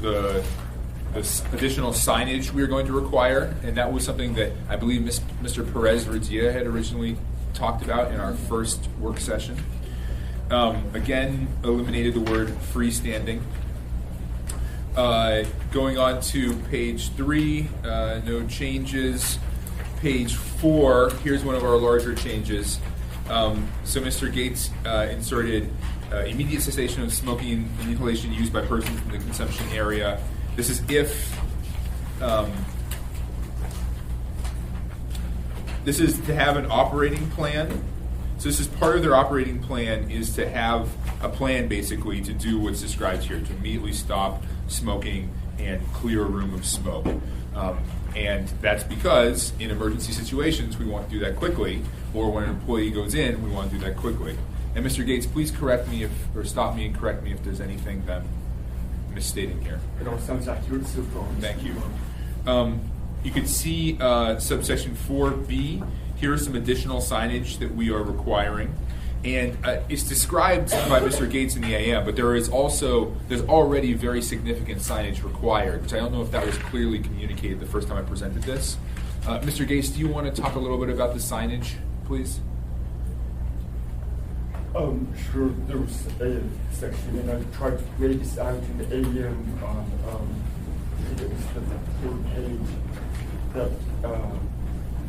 additional signage we are going to require, and that was something that I believe Mr. Perez Verdia had originally talked about in our first work session. Again, eliminated the word freestanding. Going on to page 3, no changes. Page 4, here's one of our larger changes. So Mr. Gates inserted immediate cessation of smoking and inhalation used by persons in the consumption area. This is if this is to have an operating plan. So this is part of their operating plan, is to have a plan basically to do what's described here, to immediately stop smoking and clear a room of smoke. And that's because in emergency situations, we want to do that quickly, or when an employee goes in, we want to do that quickly. And Mr. Gates, please correct me or stop me and correct me if there's anything that I'm misstating here. It all sounds accurate so far. Thank you. You can see subsection 4B. Here is some additional signage that we are requiring. And it's described by Mr. Gates in the AM, but there's already very significant signage required, which I don't know if that was clearly communicated the first time I presented this. Mr. Gates, do you want to talk a little bit about the signage, please? Sure. There was a section, and I tried to lay this out in the AM on it was the 4th page, that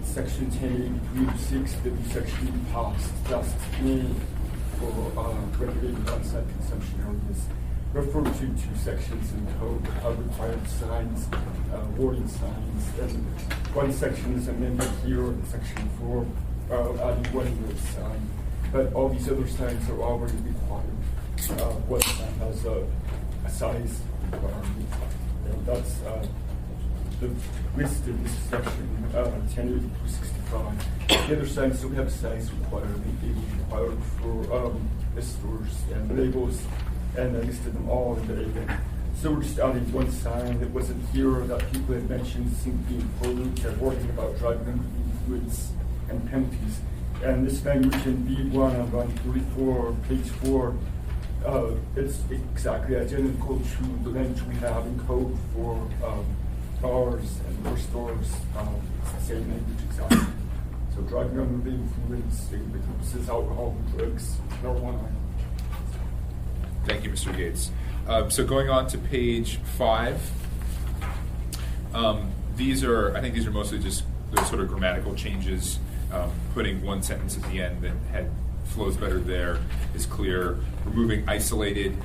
Section 1083-6, the section passed last May for regulated on-site consumption areas, referred to 2 sections in the code that have required signs, warning signs, and one section is amended here in Section 4, adding one word sign. But all these other signs are already required. One sign has a size requirement, and that's the list in this section, 108265. The other signs don't have a size requirement. They were required for stores and labels, and I listed them all in the AM. So we're just adding one sign that wasn't here that people had mentioned seemed to be important and warning about driving under the influence and penalties. And this language in B1 on line 34, page 4, it's exactly identical to the language we have in code for bars and liquor stores. It's the same language exactly. So driving under the influence encompasses alcohol, drugs, marijuana. Thank you, Mr. Gates. So going on to page 5, I think these are mostly just those sort of grammatical changes. Putting one sentence at the end that flows better there is clear. Removing isolated,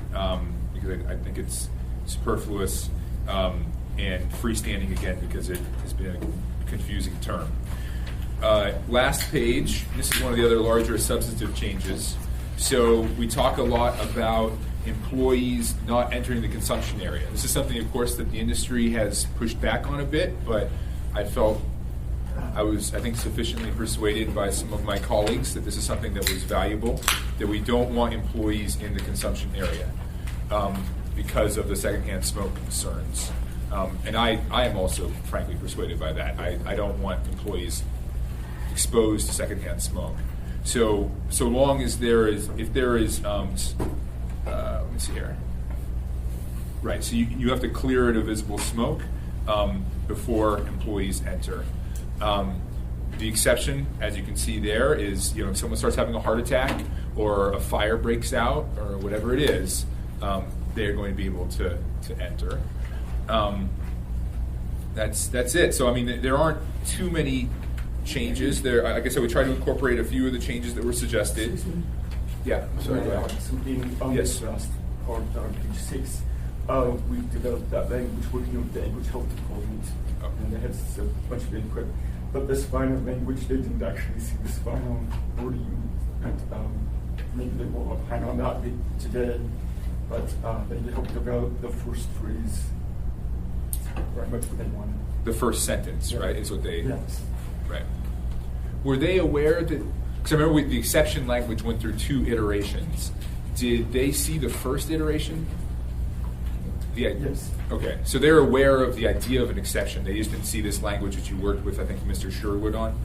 because I think it's superfluous, and freestanding again because it has been a confusing term. Last page, this is one of the other larger substantive changes. So we talk a lot about employees not entering the consumption area. This is something, of course, that the industry has pushed back on a bit, but I was sufficiently persuaded by some of my colleagues that this is something that was valuable, that we don't want employees in the consumption area because of the secondhand smoke concerns. And I am also, frankly, persuaded by that. I don't want employees exposed to secondhand smoke. So long as let me see here. Right, so you have to clear it of visible smoke before employees enter. The exception, as you can see there, is if someone starts having a heart attack or a fire breaks out or whatever it is, they're going to be able to enter. That's it. So there aren't too many changes there. Like I said, we try to incorporate a few of the changes that were suggested. Excuse me. Yeah. Sorry. Go ahead. Something on Yes. this last part on page 6. We developed that language working with the language health department, and they had a bunch of input. But this final language, they didn't actually see this final wording, and maybe they will opine on that today. But they helped develop the first phrase. Very much what they wanted. The first sentence, right, is what they. Yes. Right. Were they aware that? Because I remember the exception language went through 2 iterations. Did they see the first iteration? Yes. Okay, so they're aware of the idea of an exception. They just didn't see this language that you worked with, I think, Mr. Sherwood on.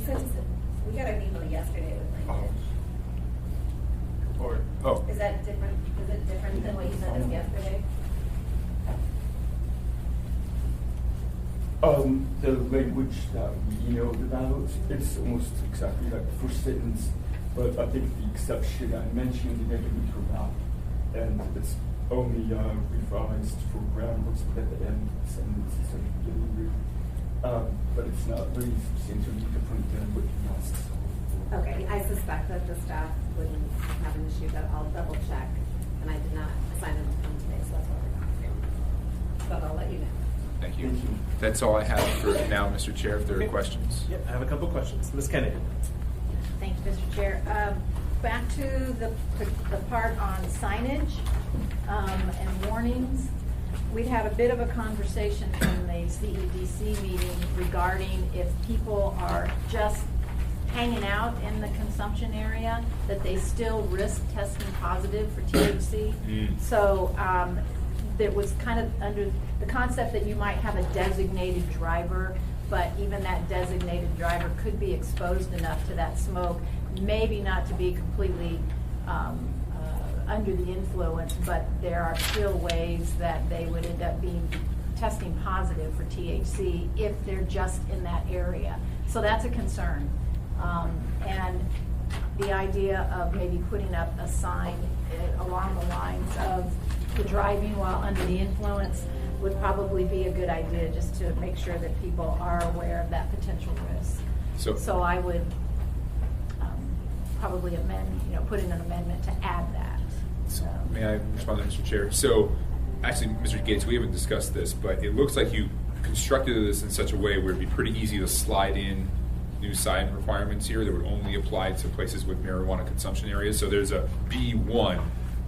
We got an email yesterday with language. Or Oh. Is Is that different? Is it different than what you sent us yesterday? The language that we emailed about, it's almost exactly like the first sentence, but I think the exception I mentioned in every throughout, and it's only revised for grammar at the end of the sentence instead of beginning with. But it's not really substantially different than what you asked. Okay, I suspect that the staff wouldn't have an issue, but I'll double check. And I did not assign them to come today, so that's why we're not here. But I'll let you know. Thank you. Thank you. That's all I have for now, Mr. Chair, if there are questions. Yep, I have a couple questions. Ms. Kennedy. Thank you, Mr. Chair. Back to the part on signage and warnings. We'd had a bit of a conversation in the CEDC meeting regarding if people are just hanging out in the consumption area, that they still risk testing positive for THC. So there was kind of under the concept that you might have a designated driver, but even that designated driver could be exposed enough to that smoke, maybe not to be completely under the influence, but there are still ways that they would end up being testing positive for THC if they're just in that area. So that's a concern. And the idea of maybe putting up a sign along the lines of the driving while under the influence would probably be a good idea, just to make sure that people are aware of that potential risk. So I would probably put in an amendment to add that. May I respond to Mr. Chair? So, actually, Mr. Gates, we haven't discussed this, but it looks like you constructed this in such a way where it'd be pretty easy to slide in new sign requirements here that would only apply to places with marijuana consumption areas. So there's a B1.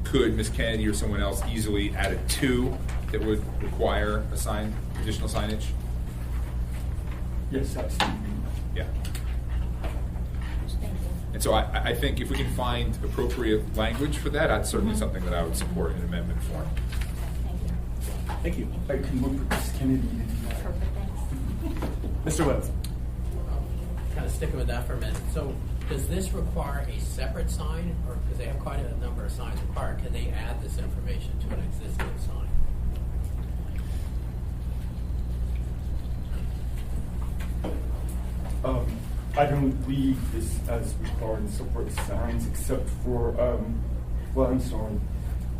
Could Ms. Kennedy or someone else easily add a 2 that would require a sign, additional signage? Yes, absolutely. Yeah. Thank you. And so I think if we can find appropriate language for that, that's certainly something that I would support in amendment form. Thank you. Thank you. I can work with Ms. Kennedy to do that. Perfect, thanks. Mr. Wells. Kind of sticking with that for a minute. So does this require a separate sign, or because they have quite a number of signs required, can they add this information to an existing sign? I don't read this as requiring separate signs except for, well, I'm sorry.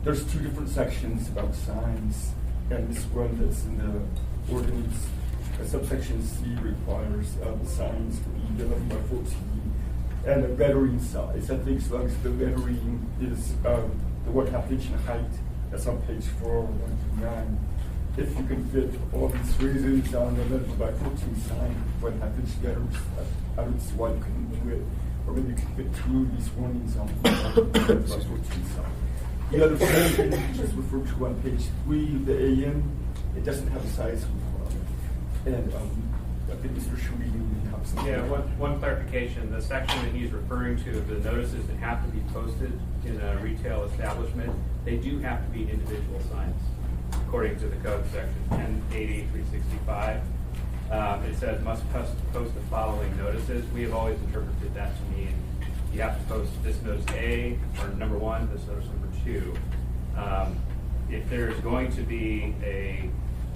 There's 2 different sections about signs, and this one that's in the ordinance. Subsection C requires signs to be 11 by 14 and a lettering size. I think as long as the lettering is the word half-inch in height, that's on page 409. If you can fit all these reasons on the 11 by 14 sign, 1/2-inch letters, I don't see why you couldn't do it. Or maybe you can fit 2 of these warnings on the 11 by 14 sign. The other thing that you just referred to on page 3, the AM, it doesn't have a size requirement. And I think Mr. Schumy may have something. Yeah, one clarification. The section that he's referring to, the notices that have to be posted in a retail establishment, they do have to be individual signs, according to the code section 1080-365. It says must post the following notices. We have always interpreted that to mean you have to post this notice A, or number 1, this notice number 2. If there's going to be a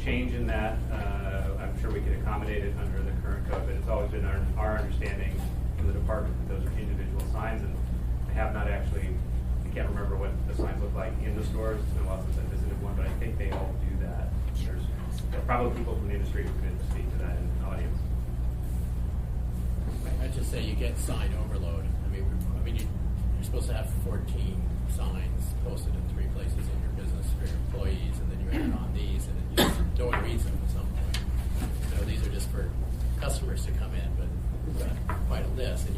change in that, I'm sure we could accommodate it under the current code, but it's always been our understanding from the department that those are individual signs, and I have not actually, I can't remember what the signs look like in the stores. It's been a while since I visited one, but I think they all do that. There's probably people from the industry who could speak to that in the audience. I'd just say you get sign overload. I mean, you're supposed to have 14 signs posted in 3 places in your business for your employees, and then you add on these, and then no one reads them at some point. These are just for customers to come in, but you've got quite a list, and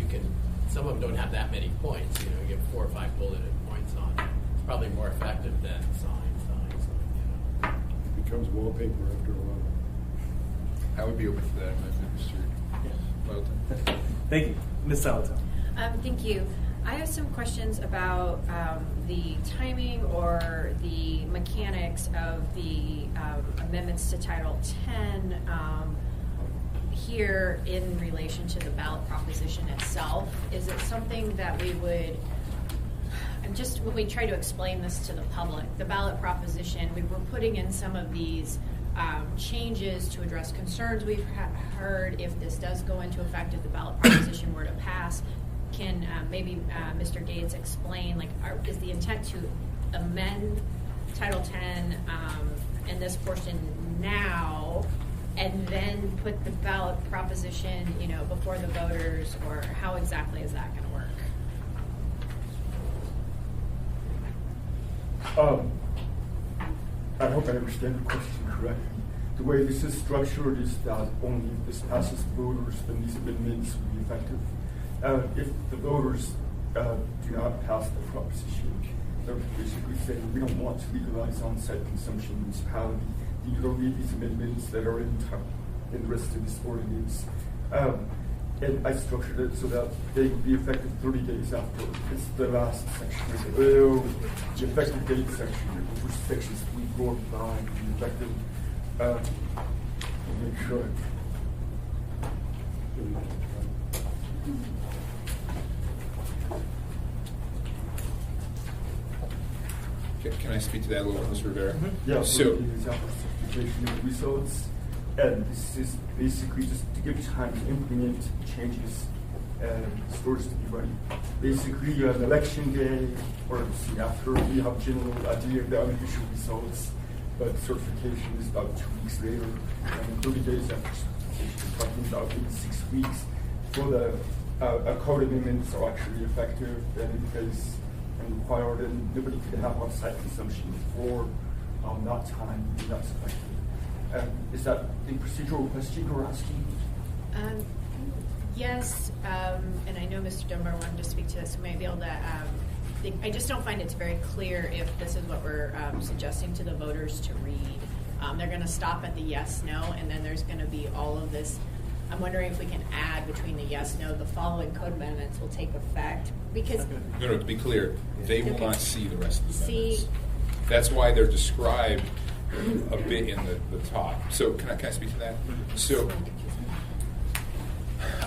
some of them don't have that many points. You get 4 or 5 bulleted points on it. It's probably more effective than signs. It becomes wallpaper after a while. I would be open to that amendment, Mr. Littleton. Thank you. Ms. Salato. Thank you. I have some questions about the timing or the mechanics of the amendments to Title 10 here in relation to the ballot proposition itself. Is it something that we would, And just when we try to explain this to the public, the ballot proposition, we were putting in some of these changes to address concerns we've heard. If this does go into effect, if the ballot proposition were to pass, can maybe Mr. Gates explain, like, is the intent to amend Title 10 in this portion now, and then put the ballot proposition, before the voters, or how exactly is that going to work? I hope I understand the question correctly. The way this is structured is that only if this passes voters, then these amendments will be effective. If the voters do not pass the proposition, they're basically saying we don't want to legalize on-site consumption in municipality. You don't need these amendments that are in the rest of this ordinance. And I structured it so that they would be effective 30 days after. It's the last section. The effective date section, which is sections 3, 4, 5, the effective. Make sure. Can I speak to that a little, Mr. Rivera? Yeah, So, certification of results. And this is basically just to give time to implement changes and stores to be ready. Basically, on election day or soon after, we have general idea of the unofficial results, but certification is about 2 weeks later, and 30 days after certification, we're talking about maybe 6 weeks for the code amendments are actually effective and in place and required, and nobody could have on-site consumption before that time, and that's effective. Is that the procedural question you're asking? Yes, and I know Mr. Dunbar wanted to speak to this, so maybe able to. I just don't find it's very clear if this is what we're suggesting to the voters to read. They're going to stop at the yes, no, and then there's going to be all of this. I'm wondering if we can add between the yes, no, the following code amendments will take effect, because no, to be clear, they will not see the rest of the amendments. See. That's why they're described a bit in the top. So can I speak to that? So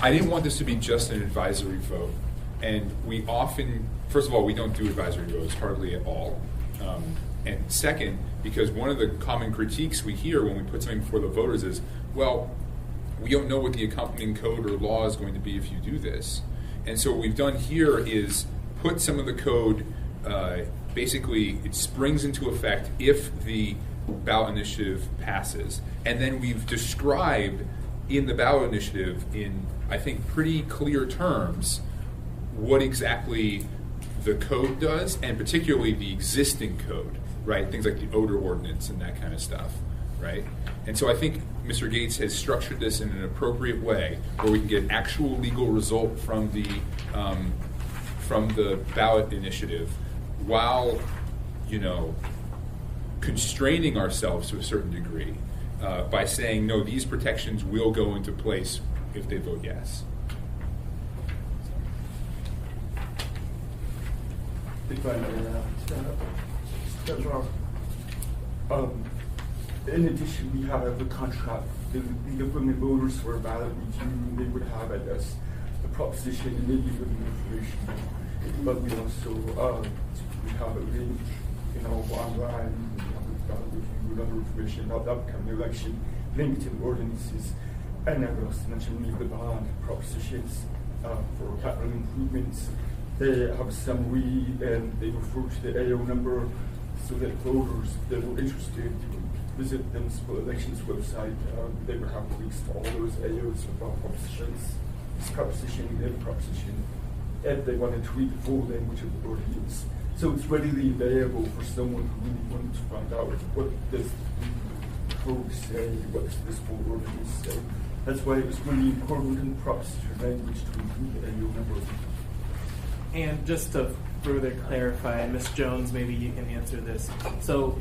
I didn't want this to be just an advisory vote. And we often, first of all, we don't do advisory votes hardly at all. And second, because one of the common critiques we hear when we put something before the voters is, well, we don't know what the accompanying code or law is going to be if you do this. And so what we've done here is put some of the code, basically it springs into effect if the ballot initiative passes. And then we've described in the ballot initiative in, I think, pretty clear terms what exactly the code does, and particularly the existing code, right? Things like the odor ordinance and that kind of stuff, right? And so I think Mr. Gates has structured this in an appropriate way where we can get actual legal result from the ballot initiative while, constraining ourselves to a certain degree by saying, no, these protections will go into place if they vote yes. If I may in addition, we have the contract. The government voters for a ballot review, they would have, I guess, the proposition and maybe even information. But we also we have a link, online. We have the ballot review and other information about the upcoming election, linked to ordinances, and I would also mention the bond propositions for capital improvements. They have a summary and they refer to the AO number so that voters that were interested to visit the municipal elections website, they would have links to all those AOs about propositions, this proposition, that proposition, if they wanted to read the full language of the ordinance. So it's readily available for someone who really wanted to find out what does the code say, what does this full ordinance say. That's why it was really important in proposition language to include the AO number. And just to further clarify, Ms. Jones, maybe you can answer this. So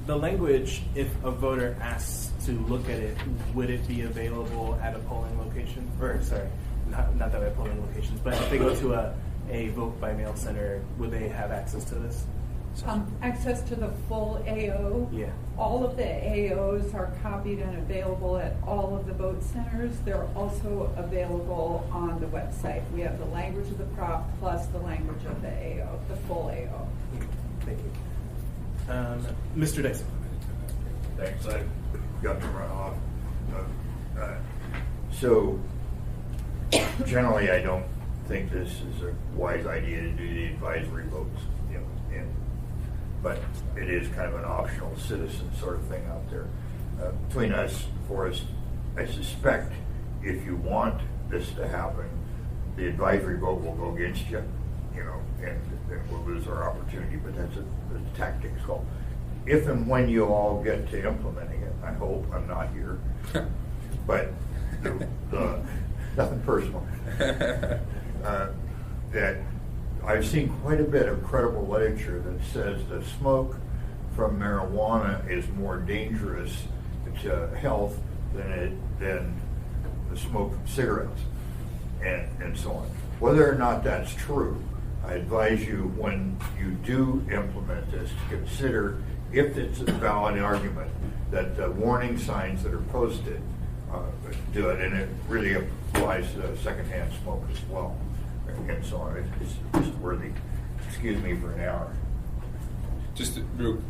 the language, if a voter asks to look at it, would it be available at a polling location? Or sorry, not that at polling locations, but if they go to a vote by mail center, would they have access to this? Access to the full AO. Yeah. All of the AOs are copied and available at all of the boat centers. They're also available on the website. We have the language of the prop plus the language of the AO, the full AO. Thank you. Mr. Dyson. Thanks, I've got to run off. So, generally, I don't think this is a wise idea to do the advisory votes, but it is kind of an optional citizen sort of thing out there. Between us, Forrest, I suspect if you want this to happen, the advisory vote will go against you, and we'll lose our opportunity, but that's a tactics call. If and when you all get to implementing it, I hope, I'm not here, but nothing personal, that I've seen quite a bit of credible literature that says that smoke from marijuana is more dangerous to health than the smoke from cigarettes and so on. Whether or not that's true, I advise you when you do implement this to consider if it's a valid argument that the warning signs that are posted do it, and it really applies to secondhand smoke as well, and so on. It's just worthy. Excuse me for an hour. Just to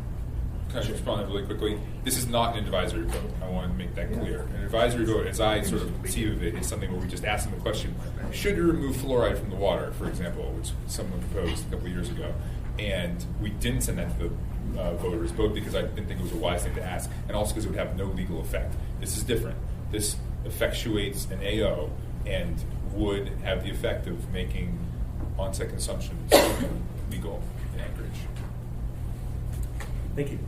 kind of respond really quickly, this is not an advisory vote. I want to make that clear. An advisory vote, as I sort of conceive of it, is something where we just ask them the question, should you remove fluoride from the water, for example, which someone proposed a couple of years ago, and we didn't send that to the voters, both because I didn't think it was a wise thing to ask, and also because it would have no legal effect. This is different. This effectuates an AO and would have the effect of making on-site consumption legal in Anchorage. Thank you.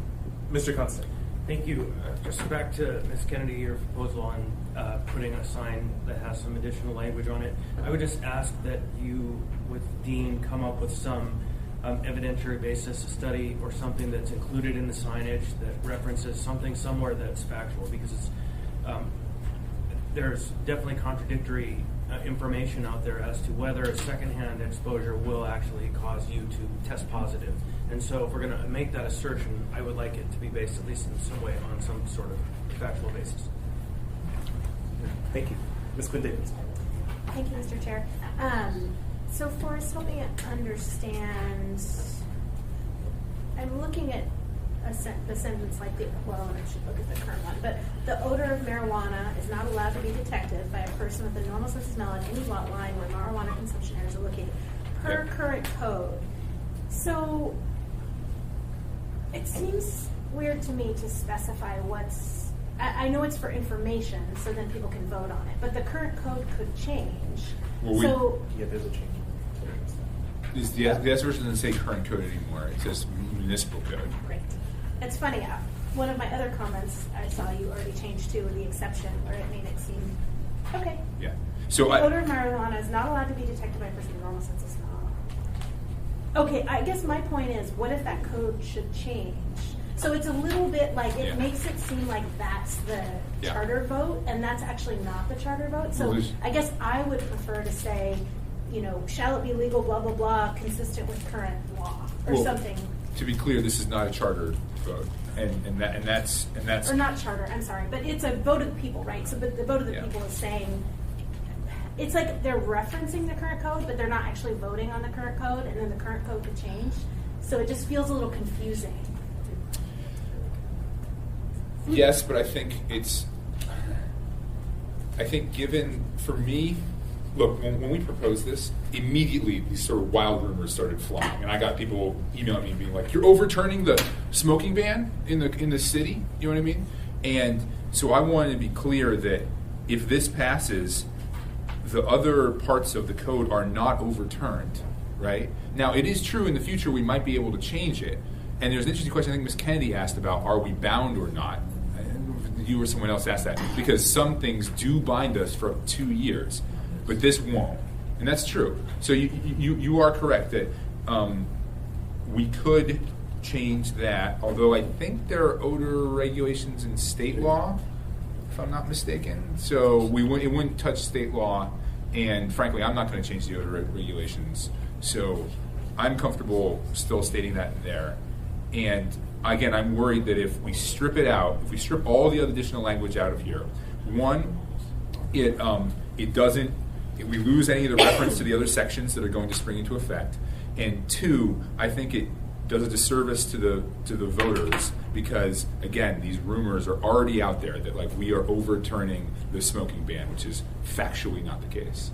Mr. Constant. Thank you. Just back to Ms. Kennedy, your proposal on putting a sign that has some additional language on it. I would just ask that you, with Dean, come up with some evidentiary basis, a study or something that's included in the signage that references something somewhere that's factual, because it's, there's definitely contradictory information out there as to whether a secondhand exposure will actually cause you to test positive. And so if we're going to make that assertion, I would like it to be based at least in some way on some sort of factual basis. Thank you. Ms. Quinn-Davis. Thank you, Mr. Chair. So Forrest, help me understand. I'm looking at the sentence like I should look at the current one, but the odor of marijuana is not allowed to be detected by a person with a normal sense of smell at any lot line where marijuana consumption areas are located per current code. So it seems weird to me to specify what's, I know it's for information, so then people can vote on it, but the current code could change. Well, yeah, there's a change. The S version doesn't say current code anymore. It says municipal code. Great. It's funny. One of my other comments I saw you already changed to the exception, where it made it seem okay. Yeah. So the odor of marijuana is not allowed to be detected by a person with a normal sense of smell. Okay, I guess my point is, what if that code should change? So it's a little bit like it makes it seem like that's the charter vote, and that's actually not the charter vote. So I guess I would prefer to say, shall it be legal, blah blah blah, consistent with current law, or something. To be clear, this is not a charter vote, and that's or not charter. I'm sorry, but it's a vote of the people, right? So, but the vote of the people is saying it's like they're referencing the current code, but they're not actually voting on the current code, and then the current code could change. So it just feels a little confusing. Yes, but I think given, for me, look, when we proposed this, immediately these sort of wild rumors started flying, and I got people emailing me being like, "You're overturning the smoking ban in the city." You know what I mean? And so I wanted to be clear that if this passes, the other parts of the code are not overturned, right? Now, it is true in the future we might be able to change it. And there's an interesting question I think Ms. Kennedy asked about, are we bound or not? You or someone else asked that. Because some things do bind us for 2 years, but this won't. And that's true. So you are correct that we could change that, although I think there are odor regulations in state law, if I'm not mistaken. So it wouldn't touch state law, and frankly, I'm not going to change the odor regulations. So I'm comfortable still stating that in there. And again, I'm worried that if we strip it out, if we strip all the other additional language out of here, one, it doesn't, we lose any of the reference to the other sections that are going to spring into effect. And two, I think it does a disservice to the voters because, again, these rumors are already out there that like we are overturning the smoking ban, which is factually not the case.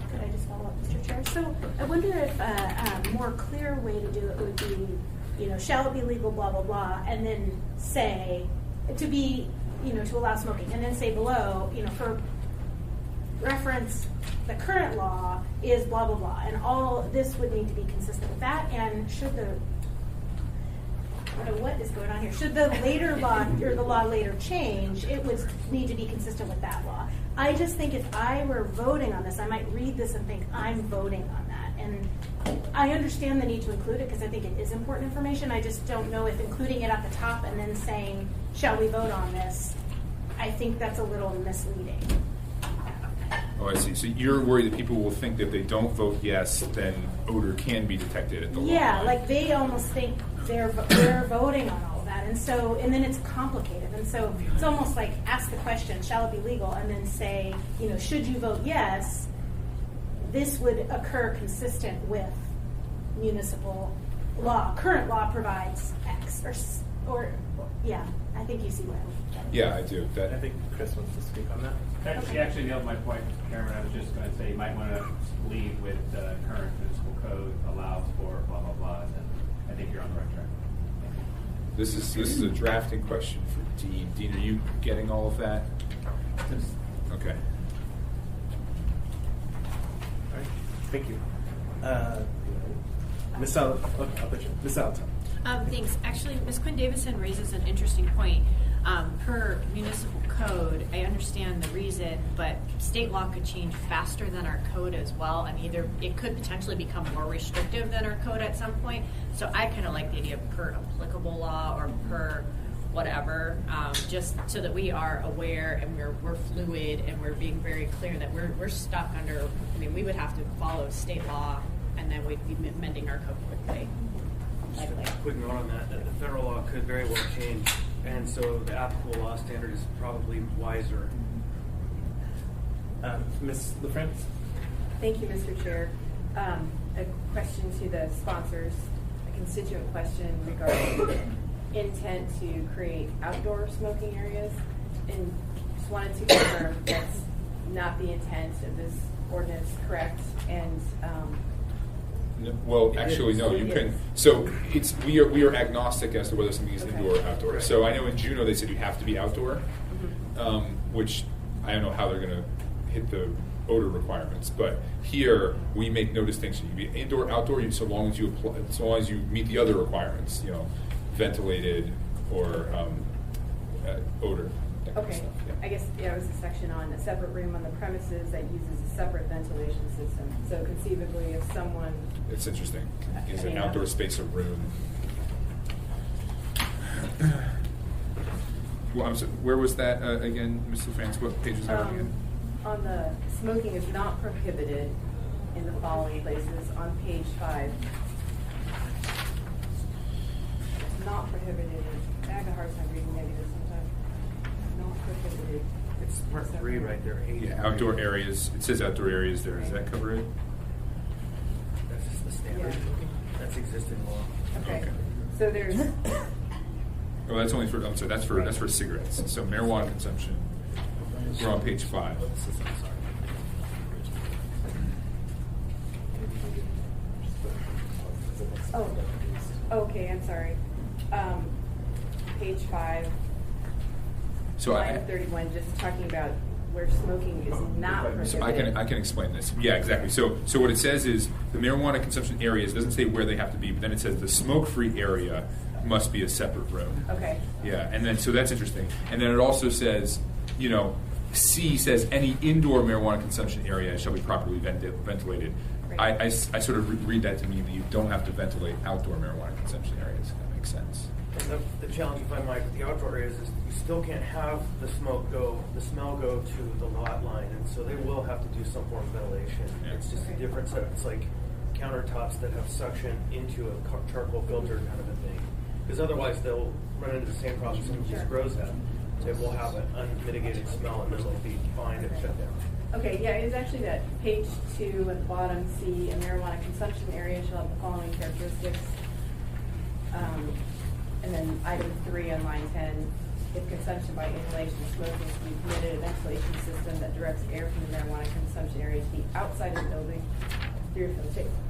Could I just follow up, Mr. Chair? So I wonder if a more clear way to do it would be, shall it be legal, blah, blah, blah, and then say, to be, to allow smoking, and then say below, for reference, the current law is blah, blah, blah, and all this would need to be consistent with that, and should the, I don't know what is going on here, should the later law, or the law later change, it would need to be consistent with that law. I just think if I were voting on this, I might read this and think I'm voting on that, and I understand the need to include it because I think it is important information. I just don't know if including it at the top and then saying, shall we vote on this, I think that's a little misleading. Oh, I see. So you're worried that people will think that if they don't vote yes, then odor can be detected at the law Yeah, line. like they almost think they're voting on all of that, and then it's complicated, and so it's almost like ask the question, shall it be legal, and then say, should you vote yes, this would occur consistent with municipal law. Current law provides X, or yeah, I think you see what I'm saying. Yeah, I do. I think Chris wants to speak on that. She actually nailed my point, Chairman. I was just going to say you might want to lead with current municipal code allows for blah, blah, blah, and then I think you're on the right track. This is a drafting question for Dean. Dean, are you getting all of that? Okay. All right. Thank you. Ms. Alton. Thanks. Actually, Ms. Quinn Davison raises an interesting point. Per municipal code, I understand the reason, but state law could change faster than our code as well, and either it could potentially become more restrictive than our code at some point. So I kind of like the idea of per applicable law or per whatever, just so that we are aware and we're fluid and we're being very clear that we're stuck under. I mean, we would have to follow state law, and then we'd be amending our code quickly. Likely. Quick note on that, the federal law could very well change, and so the applicable law standard is probably wiser. Ms. LaFrance? Thank you, Mr. Chair. A question to the sponsors, a constituent question regarding intent to create outdoor smoking areas, and just wanted to confirm that's not the intent of this ordinance, correct? And No, well, actually, no. You can. So we are agnostic as to whether something is indoor or outdoor. So I know in Juneau they said you have to be outdoor, which I don't know how they're going to hit the odor requirements. But here we make no distinction. You can be indoor, outdoor, so long as you meet the other requirements. Ventilated or odor. That kind of okay, stuff, yeah. I guess it was a section on a separate room on the premises that uses a separate ventilation system. So conceivably, if someone It's interesting. Is an outdoor space a room? Well, I'm sorry, where was that again, Mr. France? What page was that on again? on the smoking is not prohibited in the following places on page 5. It's not prohibited. I have a hard time reading negatives sometimes. Not prohibited. It's part 3 right there. Yeah, outdoor areas. It says outdoor areas there. Does that cover it? That's just the standard. Yeah. That's existing law. Okay. Okay. So there's Oh, that's only for. I'm sorry. That's for cigarettes. So marijuana consumption. We're on page 5. oh, okay. I'm sorry. Page 5. So line 31, just talking about where smoking is not prohibited. So I can explain this. Yeah, exactly. So what it says is the marijuana consumption areas doesn't say where they have to be, but then it says the smoke-free area must be a separate room. Okay. Yeah, and then so that's interesting. And then it also says, C says any indoor marijuana consumption area shall be properly ventilated. Right. I sort of read that to mean that you don't have to ventilate outdoor marijuana consumption areas. If that makes sense. And the challenge, if I might, with the outdoor areas is you still can't have the smell go to the lot line, and so they will have to do some form of ventilation. Yeah. It's just a difference. It's like countertops that have suction into a charcoal filter kind of a thing. Because otherwise they'll run into the same problem some of these grows have. They will have an unmitigated smell and then they'll be fined and shut down. Okay, yeah, it's actually that page 2 at the bottom, C, a marijuana consumption area shall have the following characteristics. And then item 3 on line 10, if consumption by inhalation of smoking is to be permitted, a ventilation system that directs air from the marijuana consumption area to be outside of the building through a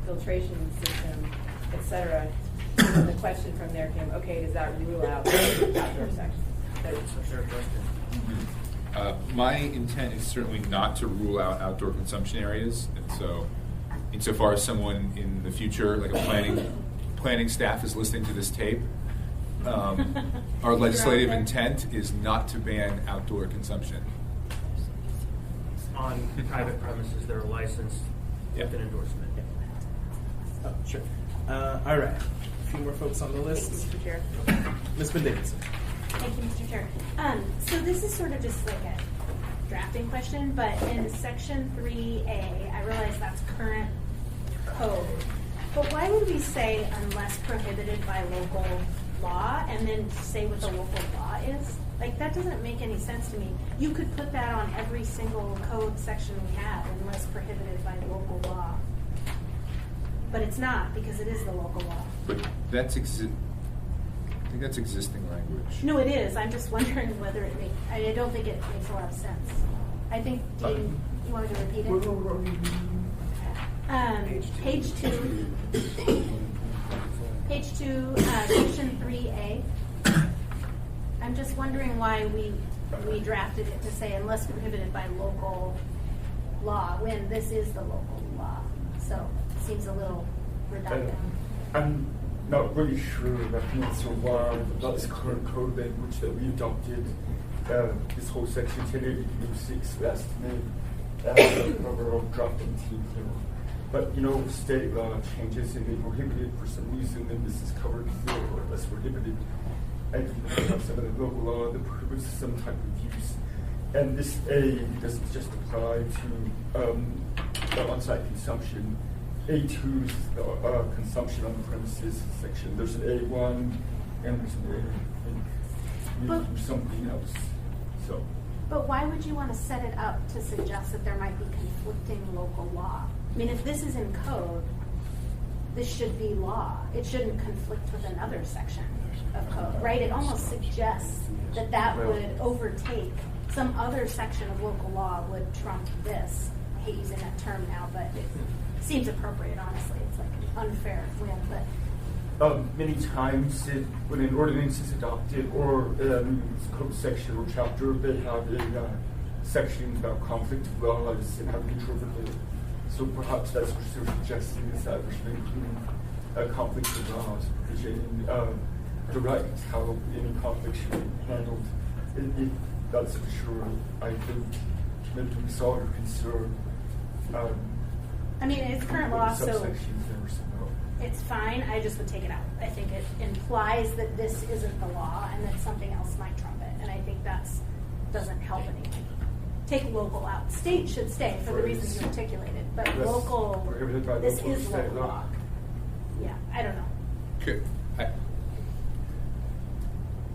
filtration system, etc. And then the question from there came, okay, does that rule out outdoor sections? That's a fair question. My intent is certainly not to rule out outdoor consumption areas, and so insofar as someone in the future, like a planning staff is listening to this tape, our legislative intent is not to ban outdoor consumption. On private premises that are licensed with an endorsement. Oh, sure. All right. A few more folks on the list. Thank you, Mr. Chair. Ms. Davidson. Thank you, Mr. Chair. So this is sort of just like a drafting question, but in section 3A, I realize that's current code. But why would we say unless prohibited by local law and then say what the local law is? Like, that doesn't make any sense to me. You could put that on every single code section we have, unless prohibited by local law. But it's not, because it is the local law. But that's I think that's existing language. No, it is. I'm just wondering whether it makes, I don't think it makes a lot of sense. I think, Dean, you wanted to repeat it? Page 2. Page 2, section 3A. I'm just wondering why we drafted it to say unless prohibited by local law, when this is the local law. So it seems a little redundant. I'm not really sure that means so why that's current code language that we adopted. This whole section 1080-6 last May, overall drafting team here. But state law changes and they prohibit it for some reason, and this is covered here, or less prohibited. And you have some of the local law that prohibits some type of use. And this A doesn't just apply to the on-site consumption. A2 is consumption on the premises section. There's an A1 and there's an A. We do something else. So. But why would you want to set it up to suggest that there might be conflicting local law? I mean, if this is in code, this should be law. It shouldn't conflict with another section of code, right? It almost suggests that would overtake some other section of local law would trump this. I hate using that term now, but it seems appropriate, honestly. It's like an unfair win, but many times when an ordinance is adopted or a code section or chapter, they have a section about conflict of laws and how to interpret it. So perhaps that's what they're suggesting, is that we should include a conflict of laws provision, the right, how any conflict should be handled. If that's for sure, I think maybe we saw your concern. I mean, it's current law, so subsections there, so no. It's fine. I just would take it out. I think it implies that this isn't the law and that something else might trump it, and I think that's doesn't help anything. Take local out. State should stay for the reasons you articulated, but Yes, local, prohibited by this local is state local law. law. Yeah, I don't know. Okay.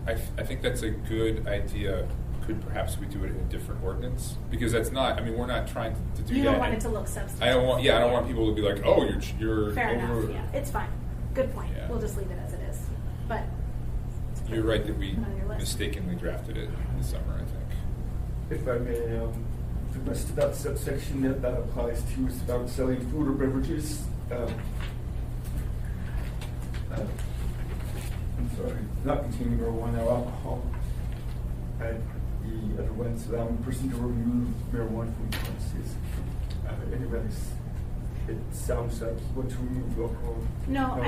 I think that's a good idea. Could perhaps we do it in a different ordinance? Because that's not, I mean, we're not trying to do that. You don't want it to look substantive. I don't want people to be like, oh, you're Fair over. enough, yeah. It's fine. Good point. Yeah. We'll just leave it as it is. But You're right that we on your list. mistakenly drafted it in the summer, I think. If I may, the rest of that subsection that applies to is about selling food or beverages. I'm sorry, not containing marijuana or alcohol. And the other one's allowing a person to remove marijuana from premises. Anyways, it sounds like you want to remove alcohol. no,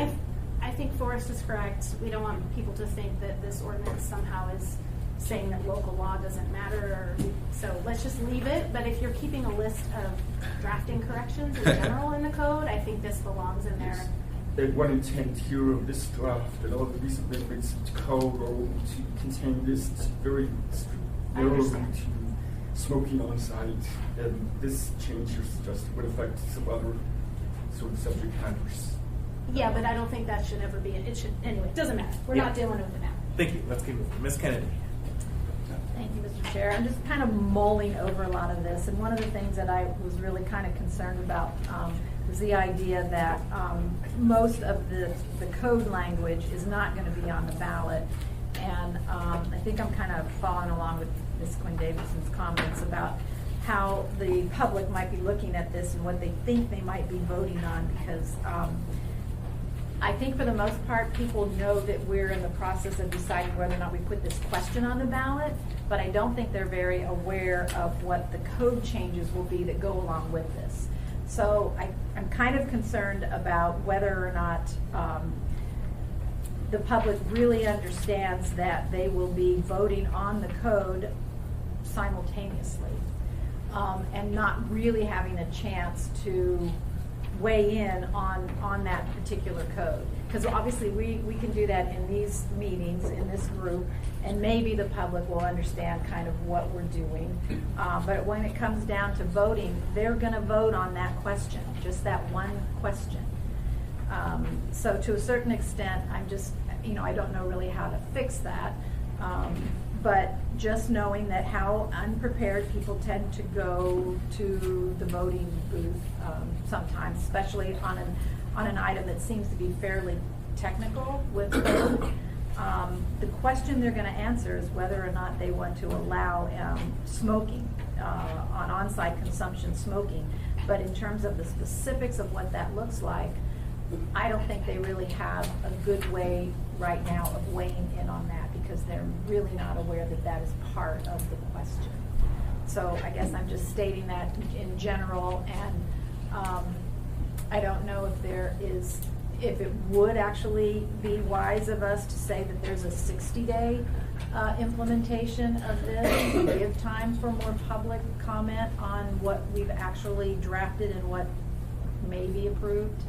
I think Forrest is correct. We don't want people to think that this ordinance somehow is saying that local law doesn't matter. So let's just leave it. But if you're keeping a list of drafting corrections in general in the code, I think this belongs in there. One intent here of this draft and all the recent amendments to code are to contain this very narrowly understand. to smoking on site. And this change you're suggesting would affect some other sort of subject matters. Yeah, but I don't think that should ever be, it should, anyway, it doesn't matter. We're not dealing with it now. Thank you. Let's keep moving. Ms. Kennedy. Thank you, Mr. Chair. I'm just kind of mulling over a lot of this, and one of the things that I was really kind of concerned about was the idea that most of the code language is not going to be on the ballot, and I think I'm kind of following along with Ms. Quinn Davidson's comments about how the public might be looking at this and what they think they might be voting on, because I think for the most part, people know that we're in the process of deciding whether or not we put this question on the ballot, but I don't think they're very aware of what the code changes will be that go along with this. So I'm kind of concerned about whether or not the public really understands that they will be voting on the code simultaneously, and not really having a chance to weigh in on that particular code. Because obviously we can do that in these meetings, in this group, and maybe the public will understand kind of what we're doing. But when it comes down to voting, they're going to vote on that question, just that one question. So to a certain extent, I'm just, I don't know really how to fix that. But just knowing that how unprepared people tend to go to the voting booth sometimes, especially on an item that seems to be fairly technical with code. The question they're going to answer is whether or not they want to allow smoking, on-site consumption smoking. But in terms of the specifics of what that looks like, I don't think they really have a good way right now of weighing in on that, because they're really not aware that that is part of the question. So I guess I'm just stating that in general, and I don't know if it would actually be wise of us to say that there's a 60-day implementation of this, to give time for more public comment on what we've actually drafted and what may be approved.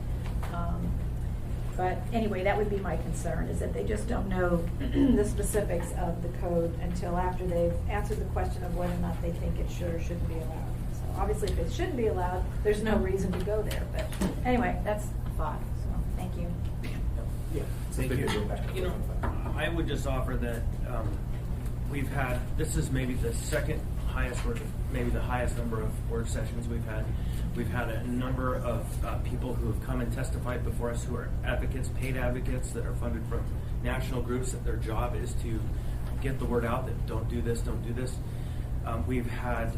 But anyway, that would be my concern, is that they just don't know the specifics of the code until after they've answered the question of whether or not they think it should or shouldn't be allowed. So obviously, if it shouldn't be allowed, there's no reason to go there. But anyway, that's a thought. So thank you. Yeah. Thank you. I would just offer that we've had, this is maybe the second highest maybe the highest number of work sessions we've had. We've had a number of people who have come and testified before us who are advocates, paid advocates that are funded from national groups, that their job is to get the word out that don't do this, don't do this. We've had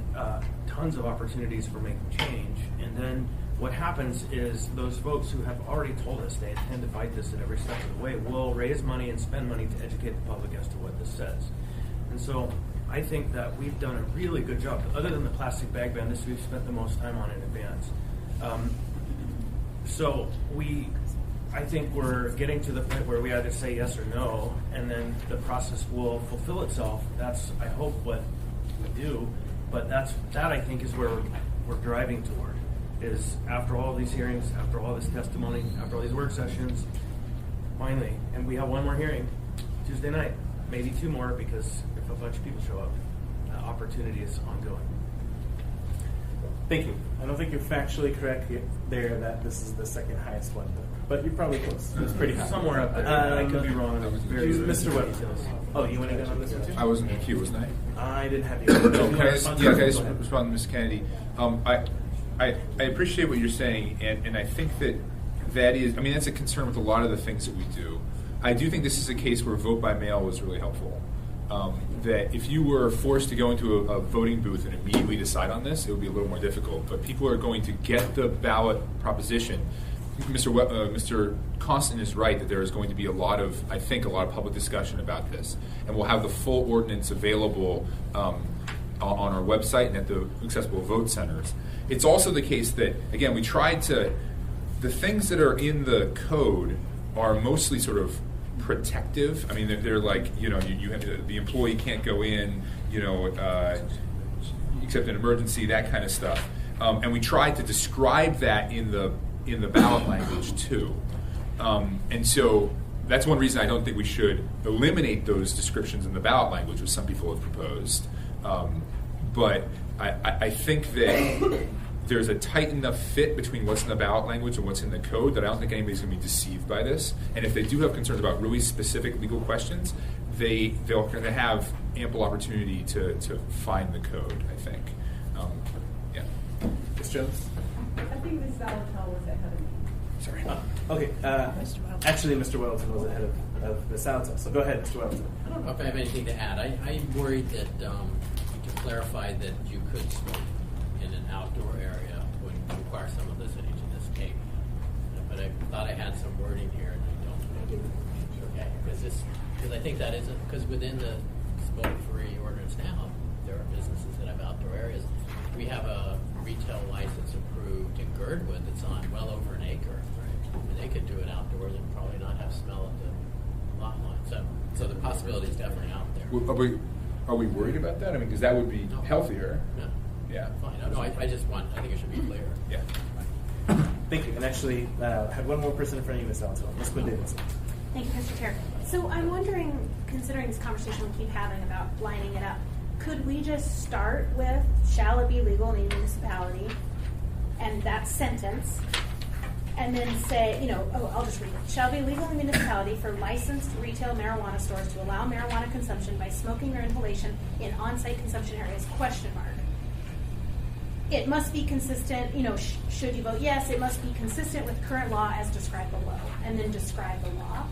tons of opportunities for making change. And then what happens is those folks who have already told us they intend to fight this at every step of the way will raise money and spend money to educate the public as to what this says. And so I think that we've done a really good job. Other than the plastic bag ban, this we've spent the most time on in advance. So I think we're getting to the point where we either say yes or no, and then the process will fulfill itself. That's, I hope, what we do. But that I think is where we're driving toward, is after all these hearings, after all this testimony, after all these work sessions, finally, and we have one more hearing Tuesday night, maybe two more, because if a bunch of people show up, the opportunity is ongoing. Thank you. I don't think you're factually correct there that this is the second highest one, but you're probably close. It's pretty high. Somewhere up there. I could be wrong. Mr. Webb. Oh, you want to get on this one too? I wasn't in the queue, wasn't I? I didn't have you. Can I just respond to Ms. Kennedy? I appreciate what you're saying, and I think that is, that's a concern with a lot of the things that we do. I do think this is a case where vote by mail was really helpful. That if you were forced to go into a voting booth and immediately decide on this, it would be a little more difficult. But people are going to get the ballot proposition. Mr. Constant is right that there is going to be a lot of public discussion about this, and we'll have the full ordinance available on our website and at the accessible vote centers. It's also the case that, again, the things that are in the code are mostly sort of protective. They're like, you have the employee can't go in, except in emergency, that kind of stuff. And we tried to describe that in the ballot language too. And so that's one reason I don't think we should eliminate those descriptions in the ballot language, which some people have proposed. But I think that there's a tight enough fit between what's in the ballot language and what's in the code that I don't think anybody's going to be deceived by this. And if they do have concerns about really specific legal questions, they're going to have ample opportunity to find the code, I think. Yeah. Ms. Jones? I think Ms. Salatel was ahead of me. Sorry. Okay. Actually, Mr. Welton was ahead of Ms. Salatel. So go ahead, Mr. Welton. I don't know if I have anything to add. I'm worried that to clarify that you could smoke in an outdoor area would require some eliciting in this case. But I thought I had some wording here, and I don't. Okay, because I think that isn't, because within the smoke-free ordinance now, there are businesses that have outdoor areas. We have a retail license approved in Girdwood that's on well over an acre, right? And they could do it outdoors and probably not have smell at the lot line. So the possibility is definitely out there. Are we worried about that? I mean, because that would be healthier. No. Yeah. Fine. No, I think it should be clear. Yeah. Thank you. And actually, I have one more person in front of you, Ms. Salatel. Ms. Quinn Davidson. Thank you, Mr. Chair. So I'm wondering, considering this conversation we keep having about lining it up, could we just start with shall it be legal in a municipality and that sentence, and then say, I'll just read it. Shall be legal in the municipality for licensed retail marijuana stores to allow marijuana consumption by smoking or inhalation in on-site consumption areas, ? It must be consistent, should you vote yes, it must be consistent with current law as described below, and then describe the law.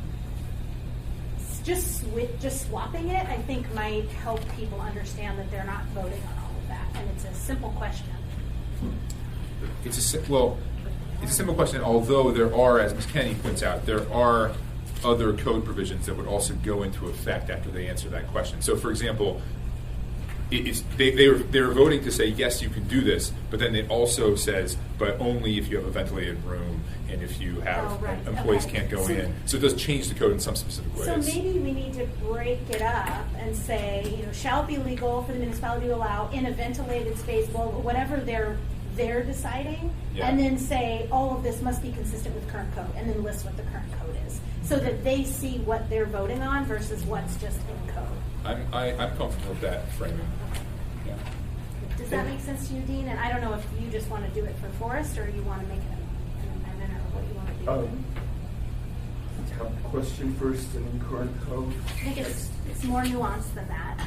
Just swapping it, I think, might help people understand that they're not voting on all of that, and it's a simple question. It's a simple question, although there are, as Ms. Kennedy points out, there are other code provisions that would also go into effect after they answer that question. So, for example, they're voting to say, yes, you can do this, but then it also says, but only if you have a ventilated room and if you have employees can't go in. So it does change the code in some specific ways. So maybe we need to break it up and say, shall it be legal for the municipality to allow in a ventilated space, well, whatever they're deciding, and then say all of this must be consistent with current code, and then list what the current code is, so that they see what they're voting on versus what's just in code. I'm comfortable with that framing. Yeah. Does that make sense to you, Dean? And I don't know if you just want to do it for Forest, or you want to make it an amendment, or what you want to do. Have a question first and then current code. I think it's more nuanced than that.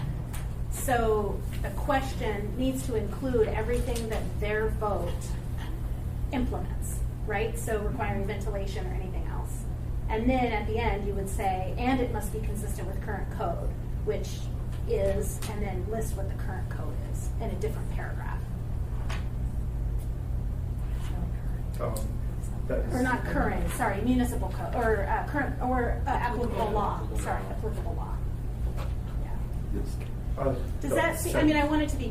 So the question needs to include everything that their vote implements, right? So requiring ventilation or anything else. And then at the end, you would say, and it must be consistent with current code, which is, and then list what the current code is in a different paragraph. Or not current, sorry, municipal code, or current, or applicable law. Sorry, applicable law. Yeah. Does that seem, I want it to be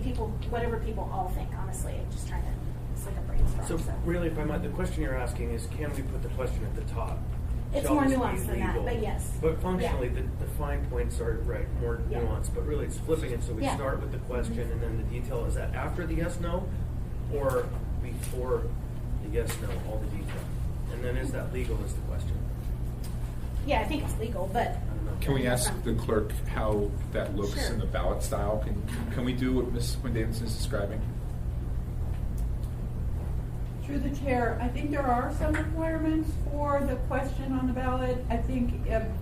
whatever people all think, honestly. I'm just trying to, it's like a brainstorm. So really, if I might, the question you're asking is, can we put the question at the top? It's Shall more this be nuanced than that, legal? but yes. But functionally, the fine points are more Yeah. nuanced, but really it's flipping it, so we Yeah. start with the question and then the detail. Is that after the yes, no, or before the yes, no, all the detail? And then is that legal is the question. Yeah, I think it's legal, but. Can we ask the clerk how that looks Sure. in the ballot style? Can we do what Ms. Quinn Davidson is describing? Through the chair, I think there are some requirements for the question on the ballot. I think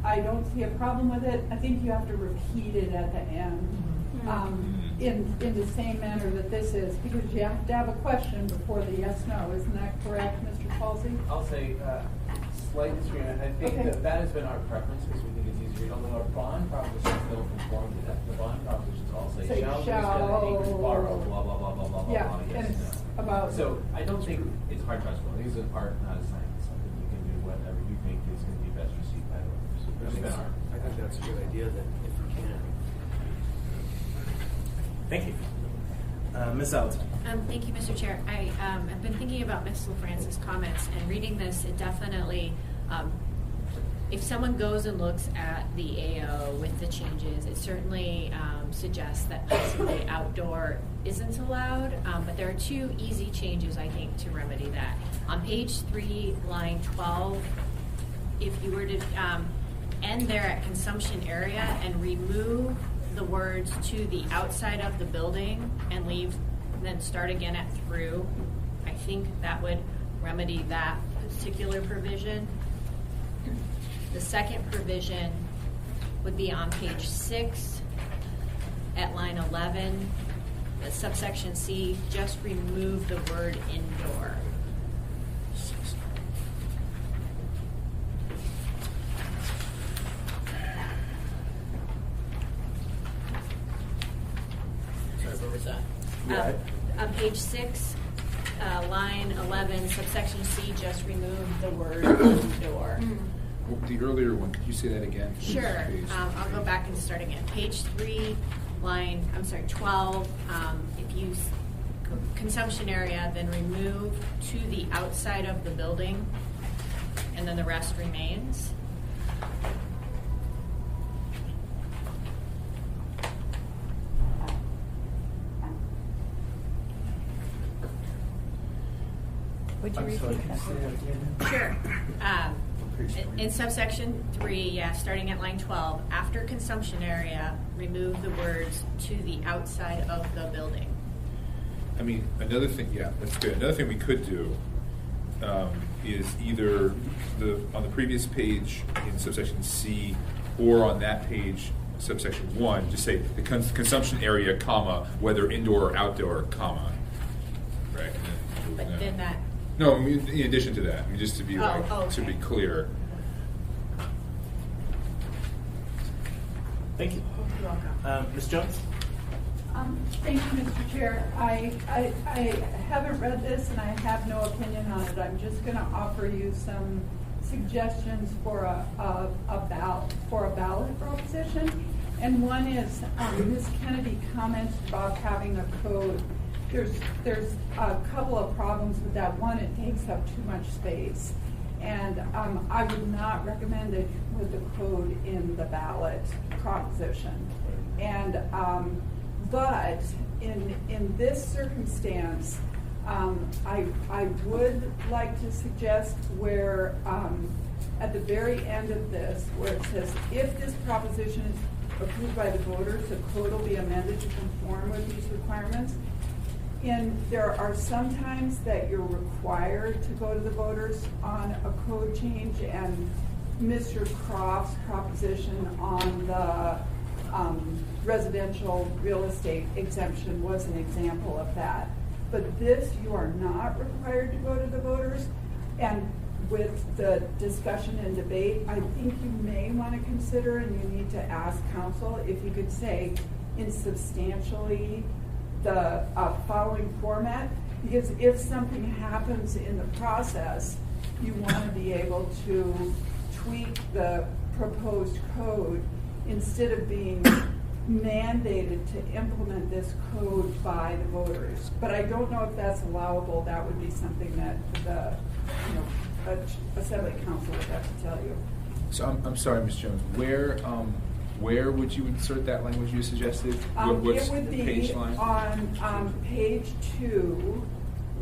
I don't see a problem with it. I think you have to repeat it at the end in the same manner that this is, because you have to have a question before the yes, no. Isn't that correct, Mr. Palsy? I'll say slight disagreement. I think that has been our preference because we think it's easier. Although our bond propositions don't conform to that. The bond propositions all say shall acres borrow, blah, blah, blah, blah, blah, Yeah, blah, yes, and no. it's about. So I don't think it's hard to transform. These are art, not a science. I think you can do whatever you think is going to be best received by voters. I think that's a good idea then, if we can. Thank you. Ms. Alton. Thank you, Mr. Chair. I've been thinking about Ms. LaFrance's comments, and reading this, it definitely, if someone goes and looks at the AO with the changes, it certainly suggests that possibly outdoor isn't allowed, but there are two easy changes, I think, to remedy that. On page 3, line 12, if you were to end there at consumption area and remove the words to the outside of the building and then start again at through, I think that would remedy that particular provision. The second provision would be on page 6 at line 11. The subsection C, just remove the word indoor. Sorry, where was that? On page 6, line 11, subsection C, just remove the word indoor. The earlier one, could you say that again? Sure. Page. I'll go back and start again. Page 3, 12. If you consumption area, then remove to the outside of the building, and then the rest remains. Would you I'm sorry, repeat can you say that? that again? Sure. In subsection 3, starting at line 12, after consumption area, remove the words to the outside of the building. I mean, another thing, that's good. Another thing we could do is either on the previous page in subsection C, or on that page, subsection 1, just say the consumption area, comma, whether indoor or outdoor, comma. Right. But then that. No, I mean, in addition to that, I mean, just to be to be clear. Thank you. You're welcome. Ms. Jones? Thank you, Mr. Chair. I haven't read this and I have no opinion on it. I'm just going to offer you some suggestions for a ballot proposition. And one is, Ms. Kennedy commented about having a code. There's a couple of problems with that. One, it takes up too much space. And I would not recommend it with the code in the ballot proposition. And but in this circumstance, I would like to suggest where at the very end of this, where it says, if this proposition is approved by the voters, the code will be amended to conform with these requirements. And there are some times that you're required to go to the voters on a code change, and Mr. Croft's proposition on the residential real estate exemption was an example of that. But this, you are not required to go to the voters. And with the discussion and debate, I think you may want to consider, and you need to ask council, if you could say in substantially the following format, because if something happens in the process, you want to be able to tweak the proposed code instead of being mandated to implement this code by the voters. But I don't know if that's allowable. That would be something that the Assembly Council would have to tell you. So I'm sorry, Ms. Jones. Where would you insert that language you suggested? What's it would the be page line? on page 2,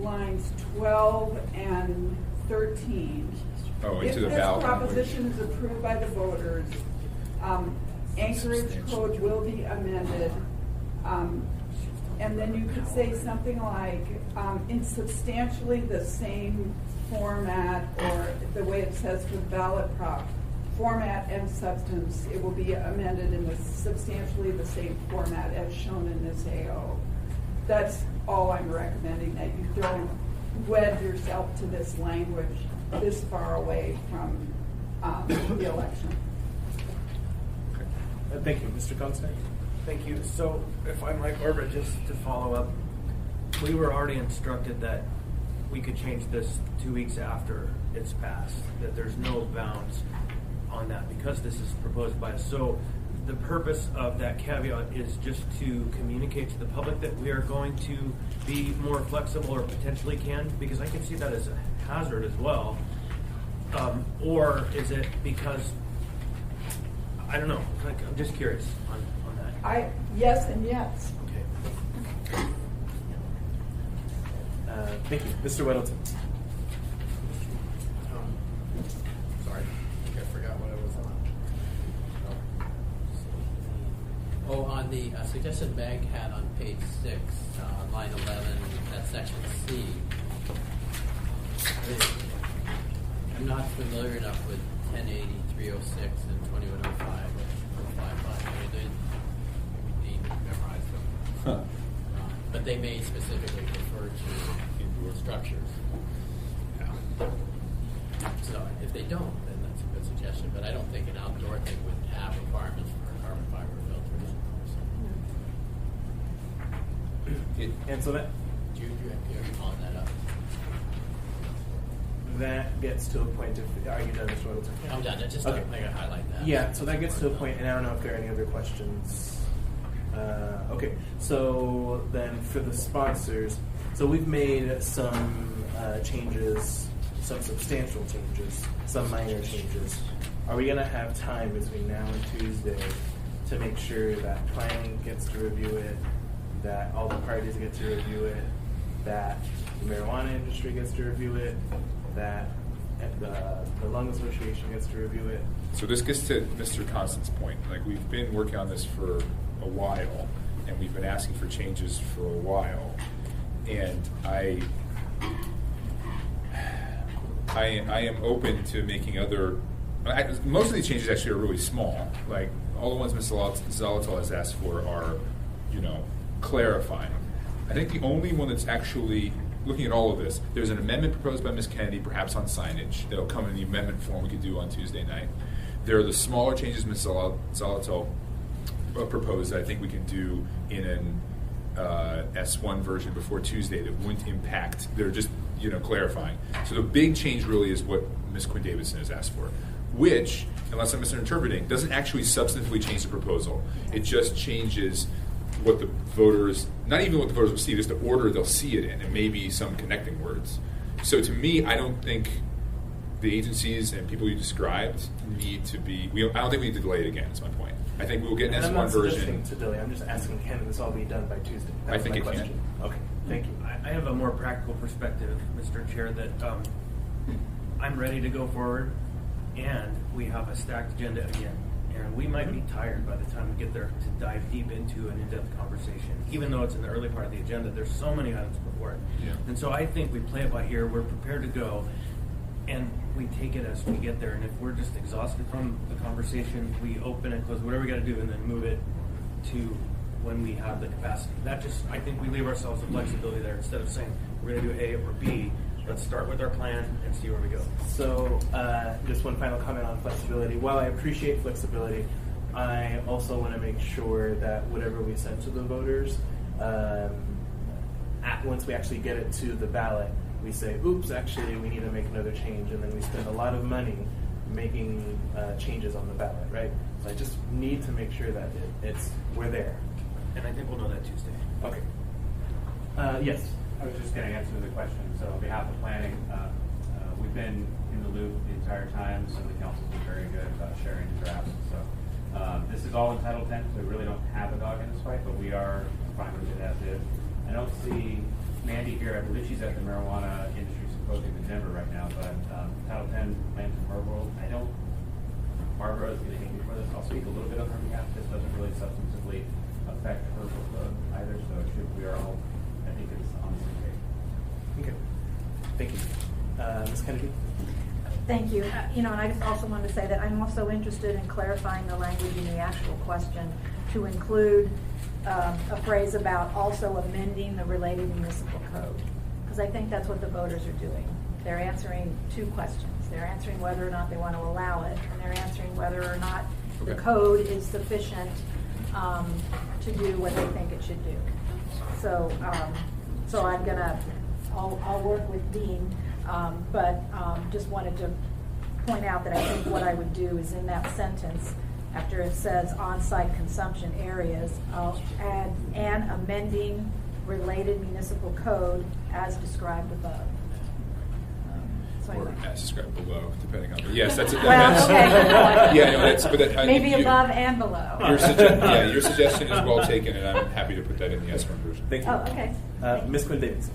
lines 12 and 13. Oh, into the ballot If this proposition language. is approved by the voters, Anchorage Code will be amended. And then you could say something like, in substantially the same format, or the way it says for ballot prop, format and substance, it will be amended in substantially the same format as shown in this AO. That's all I'm recommending, that you don't wed yourself to this language this far away from the election. Thank you. Mr. Constantine? Thank you. So if I might, Barbara, just to follow up, we were already instructed that we could change this 2 weeks after it's passed, that there's no bounds on that because this is proposed by us. So the purpose of that caveat is just to communicate to the public that we are going to be more flexible, or potentially can, because I can see that as a hazard as well. Or is it because, I don't know, like, I'm just curious on that. Yes and yes. Okay. Thank you. Mr. Weddleton? Sorry, I think I forgot what it was on. Oh, on the suggested Meg had on page 6, line 11, that section C. I'm not familiar enough with 1080, 306, and 2105 or 55. Maybe Dean memorized them. But they may specifically refer to indoor structures. So if they don't, then that's a good suggestion. But I don't think an outdoor thing would have requirements for carbon fiber filters. And so that Do you follow that up? that gets to a point. Are you done, Mr. Middleton? I'm done. Just Okay. I gotta highlight that. Yeah, so that gets to a point, and I don't know if there are any other questions. Okay, so then for the sponsors, so we've made some changes, some substantial changes, some minor changes. Are we going to have time between now and Tuesday to make sure that planning gets to review it, that all the parties get to review it, that the marijuana industry gets to review it, that the Lung Association gets to review it? So this gets to Mr. Constance's point. Like, we've been working on this for a while, and we've been asking for changes for a while. And I am open to making other. Most of these changes actually are really small. Like, all the ones Ms. Zolotal has asked for are, clarifying. I think the only one that's actually looking at all of this, there's an amendment proposed by Ms. Kennedy, perhaps on signage, that'll come in the amendment form we could do on Tuesday night. There are the smaller changes Ms. Zolotal proposed that I think we can do in an S1 version before Tuesday that wouldn't impact. They're just clarifying. So the big change really is what Ms. Quinn Davidson has asked for, which, unless I'm misinterpreting, doesn't actually substantively change the proposal. It just changes what the voters, not even what the voters will see, just the order they'll see it in, and maybe some connecting words. So to me, I don't think the agencies and people you described need to be. I don't think we need to delay it again. Is my point. I think we will get an And S1 I'm not version. suggesting to delay. I'm just asking, can this all be done by Tuesday? That I was think my it question. can. Okay, thank you. I have a more practical perspective, Mr. Chair, that I'm ready to go forward, and we have a stacked agenda again. And we might be tired by the time we get there to dive deep into an in-depth conversation. Even though it's in the early part of the agenda, there's so many items before it. Yeah. And so I think we play it by ear, we're prepared to go, and we take it as we get there. And if we're just exhausted from the conversation, we open and close, whatever we got to do, and then move it to when we have the capacity. I think we leave ourselves the flexibility there. Instead of saying we're going to do A or B, let's start with our plan and see where we go. So, just one final comment on flexibility. While I appreciate flexibility, I also want to make sure that whatever we send to the voters, once we actually get it to the ballot, we say, oops, actually, we need to make another change, and then we spend a lot of money making changes on the ballot, right? So I just need to make sure that we're there. And I think we'll know that Tuesday. Okay. Yes. I was just going to answer the question. So on behalf of planning, we've been in the loop the entire time, so the council's been very good about sharing the drafts. So this is all in Title 10, so we really don't have a dog in this fight, but we are fine with it as is. I don't see Mandy here. I believe she's at the Marijuana Industry Symposium in Denver right now, but Title 10 plans in her world. Barbara is going to hate me for this. I'll speak a little bit on her behalf. This doesn't really substantively affect her workload either, so we are all, I think it's on the same page. Okay. Thank you. Ms. Kennedy? Thank you. And I just also wanted to say that I'm also interested in clarifying the language in the actual question to include a phrase about also amending the related municipal code. Because I think that's what the voters are doing. They're answering two questions. They're answering whether or not they want to allow it, and they're answering whether or not the code is sufficient to do what they think it should do. So I'm gonna, I'll work with Dean, but just wanted to point out that I think what I would do is in that sentence, after it says on-site consumption areas, I'll add and amending related municipal code as described above. Or as described below, depending on. But yes, that's it. Well, okay. Yeah, no, that's. But that, maybe above and below. Your suggestion is well taken, and I'm happy to put that in the S1 version. Thank you. Oh, okay. Ms. Quinn Davidson.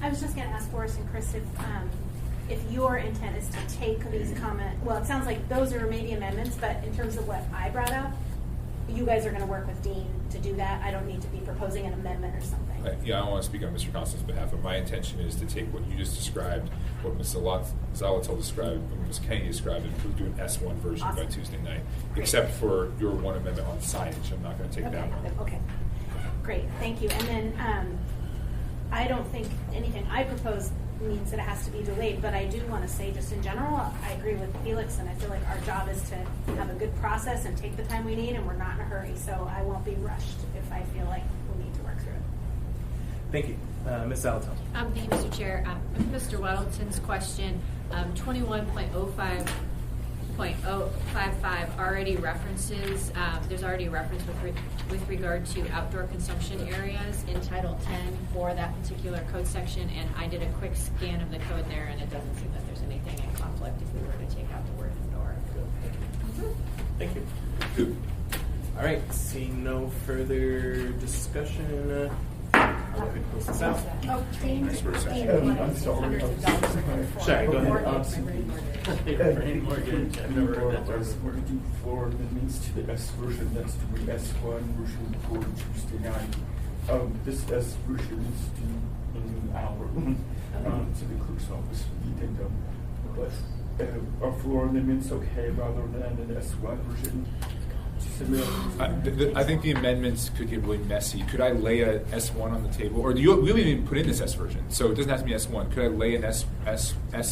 I was just going to ask Forrest and Chris if your intent is to take these comments. Well, it sounds like those are maybe amendments, but in terms of what I brought up, you guys are gonna work with Dean to do that? I don't need to be proposing an amendment or something. Yeah, I don't want to speak on Mr. Constant's behalf, but my intention is to take what you just described, what Ms. Zalatel described, and what Ms. Kenny described, and we'll do an S1 version by Awesome. Tuesday night, Great. except for your one amendment on signage. I'm not going to take that one. Okay, great, thank you. And then, I don't think anything I propose means that it has to be delayed, but I do want to say, just in general, I agree with Felix, and I feel like our job is to have a good process and take the time we need, and we're not in a hurry, so I won't be rushed if I feel like we need to work through it. Thank you. Ms. Zalatel. Thank you, Mr. Chair. Mr. Weddleton's question, 21.05.055 already references, there's already a reference with regard to outdoor consumption areas in Title 10 for that particular code section, and I did a quick scan of the code there, and it doesn't seem that there's anything in conflict if we were to take out the word indoor. Thank you. All right, seeing no further discussion, I'll go ahead and close this out. Oh, Dean, Nice for a second. I'm sorry. Sorry, go ahead. Brain mortgage, I've never heard that term before. We're going to do floor amendments to the S version, that's to be S1 version for Tuesday night. This S version is due in an hour to the clerk's office. We think our floor amendments okay rather than an S1 version. I think the amendments could get really messy. Could I lay a S1 on the table? Or we haven't even put in this S version, so it doesn't have to be S1. Could I lay an S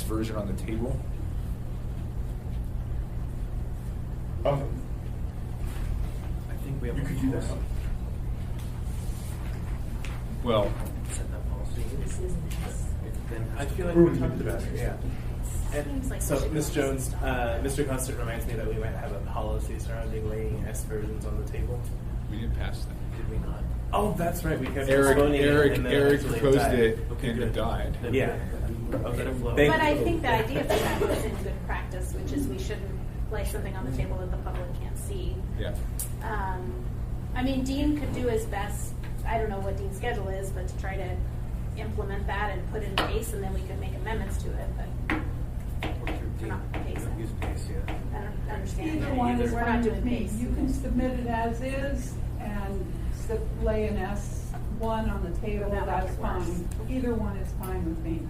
version on the table? I think we have You could do that. Well, Set that policy. I feel like we talked about it, yeah. Seems like So, we should Ms. go Jones, on this Mr. Constant reminds me that we might have a policy surrounding laying S versions on the table. we didn't pass that. Did we not? Oh, that's right. We kept Eric postponing it, and then Eric eventually proposed died. it Okay, and good. it died. Yeah. Okay. But Thank I you. think the idea for that was in good practice, which is we shouldn't lay something on the table that the public can't see. Yeah. I mean, Dean could do his best, I don't know what Dean's schedule is, but to try to implement that and put it in pace, and then we could make amendments to it, but we're not pacing. Use pace, yeah. I don't understand. Either one is We're fine not with doing me. pace. You can submit it as is and lay an S1 on the table, That might that's get worse. fine. Either one is fine with me.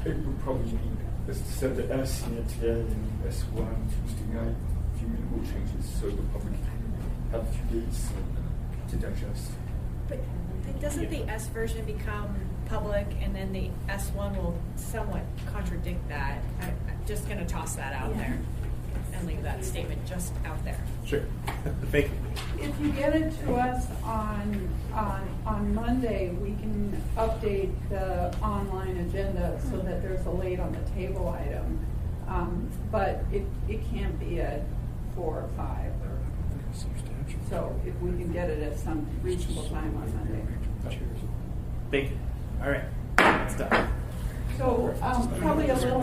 It would probably be best to set the S in it today and S1 Tuesday night, a few minimal changes so the public can have a few days to digest. But doesn't the S version become public, and then the S1 will somewhat contradict that? I'm just going to toss that out there and leave that statement just out there. Sure. Thank you. If you get it to us on Monday, we can update the online agenda so that there's a late on the table item. But it can't be at 4 or 5. So if we can get it at some reasonable time on Monday. Thank you. All right. It's done. So probably a little